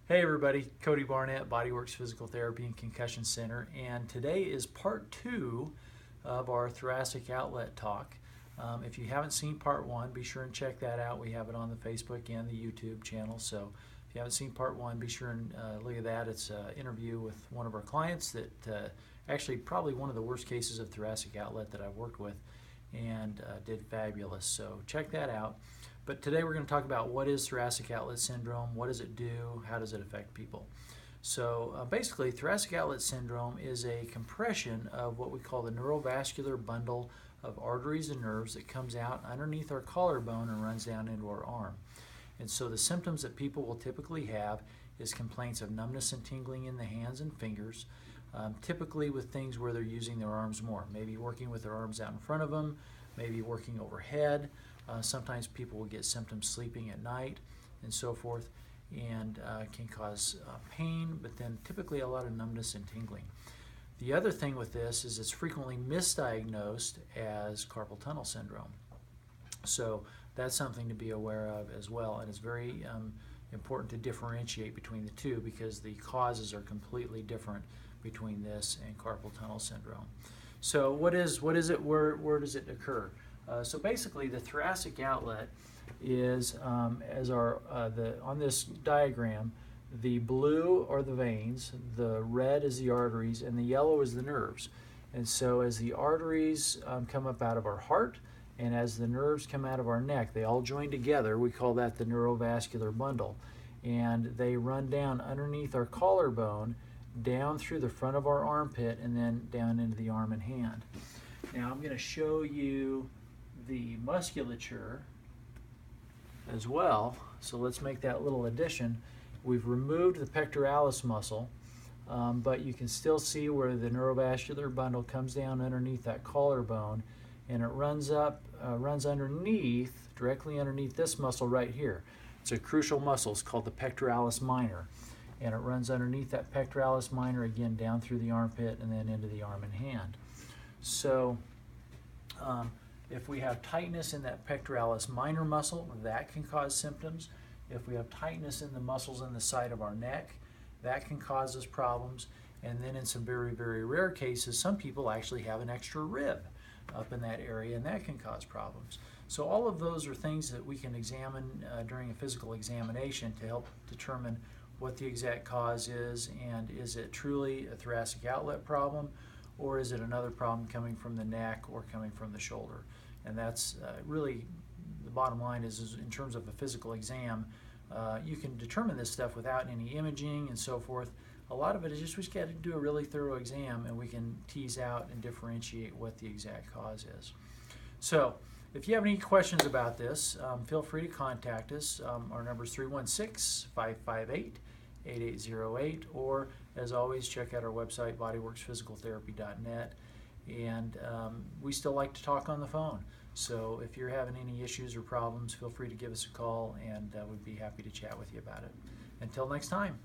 Hey everybody, Cody Barnett, Bodyworks Physical Therapy and Concussion Center, and today is part 2 of our Thoracic Outlet talk. If you haven't seen part 1, be sure and check that out. We have it on the Facebook and the YouTube channel, so if you haven't seen part 1, be sure and look at that. It's an interview with one of our clients that actually probably one of the worst cases of thoracic outlet that I've worked with, and did fabulous, so check that out. But today we're going to talk about what is thoracic outlet syndrome, what does it do, how does it affect people. So basically, thoracic outlet syndrome is a compression of what we call the neurovascular bundle of arteries and nerves that comes out underneath our collarbone and runs down into our arm. And so the symptoms that people will typically have is complaints of numbness and tingling in the hands and fingers, typically with things where they're using their arms more, maybe working with their arms out in front of them, maybe working overhead. Sometimes people will get symptoms sleeping at night and so forth, and can cause pain, but then typically a lot of numbness and tingling. The other thing with this is it's frequently misdiagnosed as carpal tunnel syndrome. So that's something to be aware of as well, and it's very important to differentiate between the two because the causes are completely different between this and carpal tunnel syndrome. So what is it? Where does it occur? So basically, the thoracic outlet is, on this diagram, the blue are the veins, the red is the arteries, and the yellow is the nerves. And so as the arteries come up out of our heart, and as the nerves come out of our neck, they all join together. We call that the neurovascular bundle. And they run down underneath our collarbone, down through the front of our armpit, and then down into the arm and hand. Now I'm going to show you the musculature as well, so let's make that little addition. We've removed the pectoralis muscle, but you can still see where the neurovascular bundle comes down underneath that collarbone, and it runs up, runs underneath, directly underneath this muscle right here. It's a crucial muscle. It's called the pectoralis minor, and it runs underneath that pectoralis minor again down through the armpit and then into the arm and hand. So if we have tightness in that pectoralis minor muscle, that can cause symptoms. If we have tightness in the muscles in the side of our neck, that can cause us problems. And then in some very, very rare cases, some people actually have an extra rib up in that area, and that can cause problems. So all of those are things that we can examine during a physical examination to help determine what the exact cause is, and is it truly a thoracic outlet problem, or is it another problem coming from the neck or coming from the shoulder? And that's really the bottom line is in terms of a physical exam, you can determine this stuff without any imaging and so forth. A lot of it is just we just got to do a really thorough exam, and we can tease out and differentiate what the exact cause is. So if you have any questions about this, feel free to contact us. Our number is 316-558-8808, or as always, check out our website, bodyworksphysicaltherapy.net. And we still like to talk on the phone. So if you're having any issues or problems, feel free to give us a call, and we'd be happy to chat with you about it. Until next time.